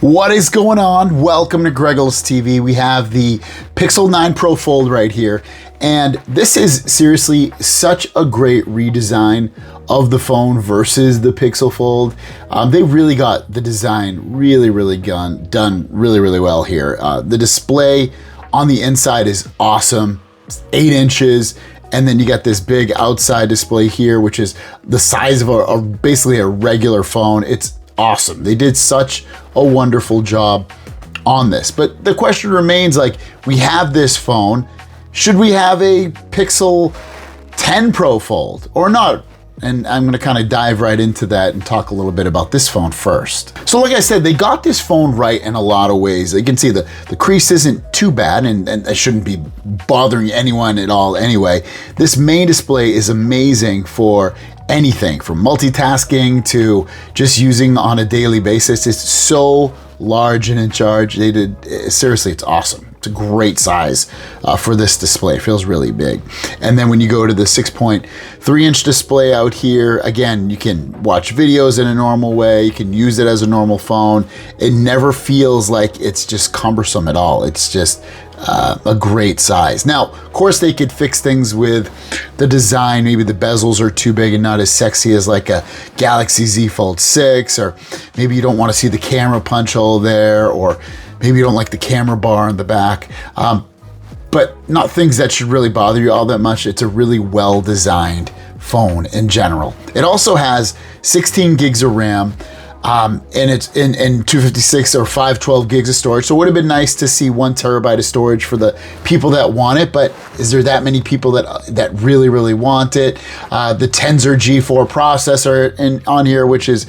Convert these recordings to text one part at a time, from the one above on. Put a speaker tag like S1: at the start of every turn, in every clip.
S1: What is going on? Welcome to Greggles TV. We have the Pixel 9 Pro Fold right here. And this is seriously such a great redesign of the phone versus the Pixel Fold. They really got the design really done really well here. The display on the inside is awesome. It's 8 inches. And then you got this big outside display here, which is the size of basically a regular phone. It's awesome. They did such a wonderful job on this. But the question remains, like, we have this phone. Should we have a Pixel 10 Pro Fold or not? And I'm gonna kind of dive right into that and talk a little bit about this phone first. So like I said, they got this phone right in a lot of ways. You can see the crease isn't too bad and it shouldn't be bothering anyone at all anyway. This main display is amazing for anything from multitasking to just using on a daily basis. It's so large and in charge. Seriously, it's awesome. It's a great size for this display. It feels really big. And then when you go to the 6.3 inch display out here, again, you can watch videos in a normal way. You can use it as a normal phone. It never feels like it's just cumbersome at all. It's just a great size. Now, of course, they could fix things with the design. Maybe the bezels are too big and not as sexy as like a Galaxy Z Fold 6, or maybe you don't want to see the camera punch hole there, or maybe you don't like the camera bar in the back, but not things that should really bother you all that much. It's a really well-designed phone in general. It also has 16 gigs of RAM, and it's in 256 or 512 gigs of storage. So it would have been nice to see 1 terabyte of storage for the people that want it, but is there that many people that really want it? The Tensor G4 processor on here, which is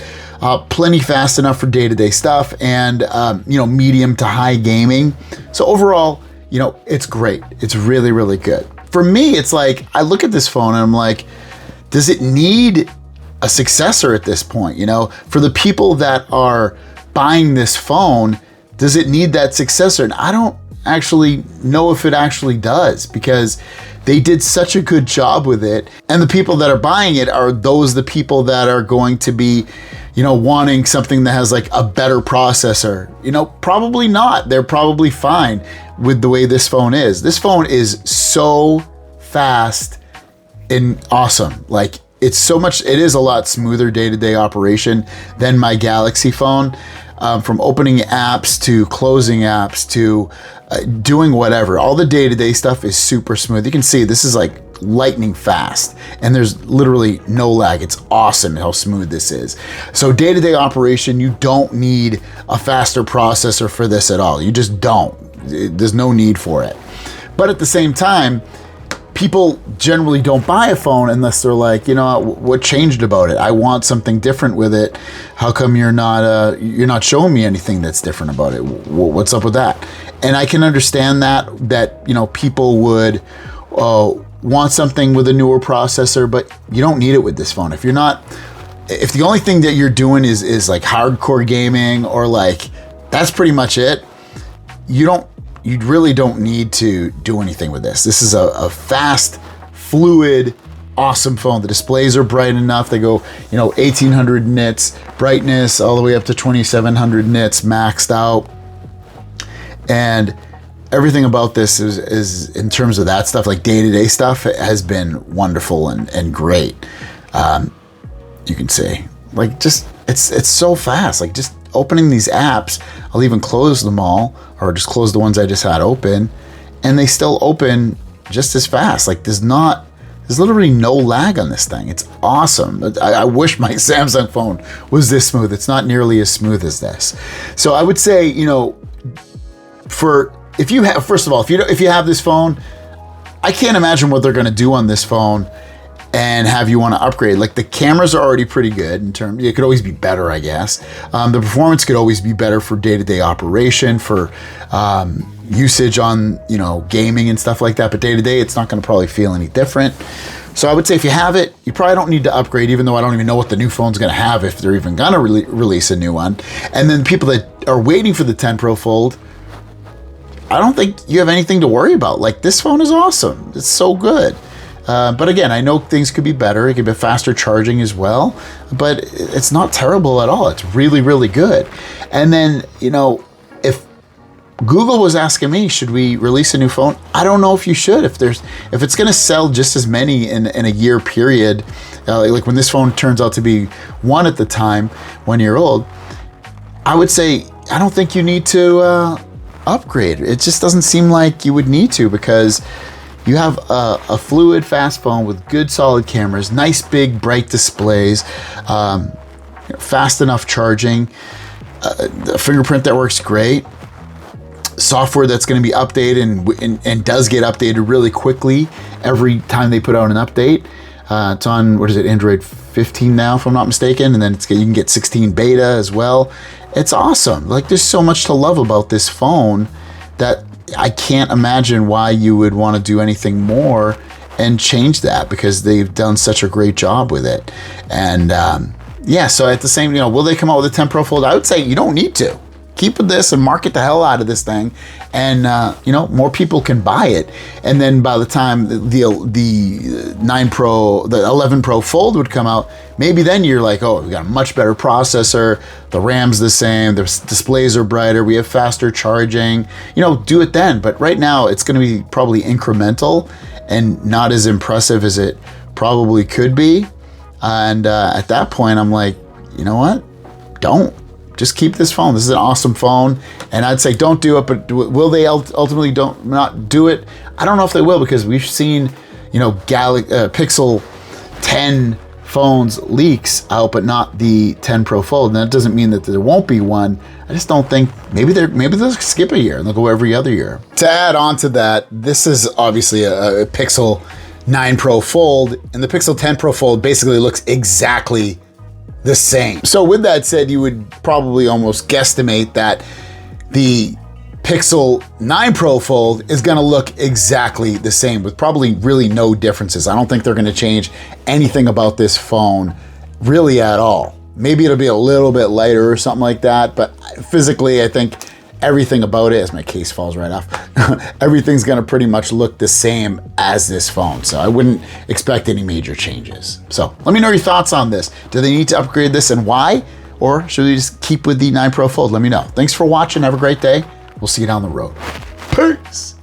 S1: plenty fast enough for day-to-day stuff, and medium to high gaming. So overall, it's great. It's really good. For me, it's like, I look at this phone and I'm like, does it need a successor at this point? For the people that are buying this phone, does it need that successor? And I don't actually know if it actually does, because they did such a good job with it. And the people that are buying it, are those the people that are going to be wanting something that has like a better processor? Probably not. They're probably fine with the way this phone is. This phone is so fast and awesome. Like, it is a lot smoother day-to-day operation than my Galaxy phone. From opening apps to closing apps to doing whatever. All the day-to-day stuff is super smooth. You can see this is like lightning fast, and there's literally no lag. It's awesome how smooth this is. So day-to-day operation, you don't need a faster processor for this at all. You just don't. There's no need for it. But at the same time, people generally don't buy a phone unless they're like, what changed about it? I want something different with it. How come you're not showing me anything that's different about it? What's up with that? And I can understand that people would want something with a newer processor, but you don't need it with this phone. If the only thing that you're doing is like hardcore gaming, or like that's pretty much it, you really don't need to do anything with this. This is a fast, fluid, awesome phone. The displays are bright enough. They go, 1800 nits brightness all the way up to 2700 nits maxed out. And everything about this is in terms of that stuff, like day-to-day stuff, it has been wonderful and great. You can see, like, just it's so fast. Like, just opening these apps, I'll even close them all, or just close the ones I just had open, and they still open just as fast. Like, there's literally no lag on this thing. It's awesome. I wish my Samsung phone was this smooth. It's not nearly as smooth as this. So I would say, if you have this phone, I can't imagine what they're going to do on this phone and have you want to upgrade. Like, the cameras are already pretty good in terms, it could always be better, I guess. The performance could always be better for day-to-day operation, for usage on, gaming and stuff like that. But day-to-day, it's not going to probably feel any different. So I would say if you have it, you probably don't need to upgrade, even though I don't even know what the new phone's going to have, if they're even going to release a new one. And then people that are waiting for the 10 Pro Fold, I don't think you have anything to worry about. Like, this phone is awesome. It's so good. But again, I know things could be better. It could be faster charging as well, but it's not terrible at all. It's really, really good. And then, you know, if Google was asking me, should we release a new phone? I don't know if you should. If it's going to sell just as many in a year period, like when this phone turns out to be 1 at the time, 1 year old, I would say I don't think you need to upgrade. It just doesn't seem like you would need to, because you have a fluid, fast phone with good, solid cameras, nice, big, bright displays, fast enough charging, a fingerprint that works great, software that's going to be updated and does get updated really quickly every time they put out an update. It's on, what is it, Android 15 now, if I'm not mistaken, and then you can get 16 beta as well. It's awesome. Like, there's so much to love about this phone that I can't imagine why you would want to do anything more and change that, because they've done such a great job with it. And yeah, so at the same, you know, will they come out with a 10 Pro Fold? I would say you don't need to. Keep with this and market the hell out of this thing, and you know, more people can buy it. And then by the time the 9 Pro, the 11 Pro Fold would come out, maybe then you're like, oh, we got a much better processor, the RAM's the same, the displays are brighter, we have faster charging. You know, do it then. But right now, it's going to be probably incremental and not as impressive as it probably could be. And at that point, I'm like, you know what? Don't. Just keep this phone. This is an awesome phone. And I'd say don't do it, but will they ultimately not do it? I don't know if they will, because we've seen, you know, Pixel 10 phones leaks out, but not the 10 Pro Fold. And that doesn't mean that there won't be one. I just don't think, maybe they'll skip a year and they'll go every other year. To add on to that, this is obviously a Pixel 9 Pro Fold, and the Pixel 10 Pro Fold basically looks exactly the same. So with that said, you would probably almost guesstimate that the Pixel 9 Pro Fold is gonna look exactly the same, with probably really no differences. I don't think they're gonna change anything about this phone really at all. Maybe it'll be a little bit lighter or something like that, but physically I think everything about it, as my case falls right off, everything's gonna pretty much look the same as this phone. So I wouldn't expect any major changes. So let me know your thoughts on this. Do they need to upgrade this, and why? Or should we just keep with the 9 Pro Fold? Let me know. Thanks for watching. Have a great day. We'll see you down the road. Peace.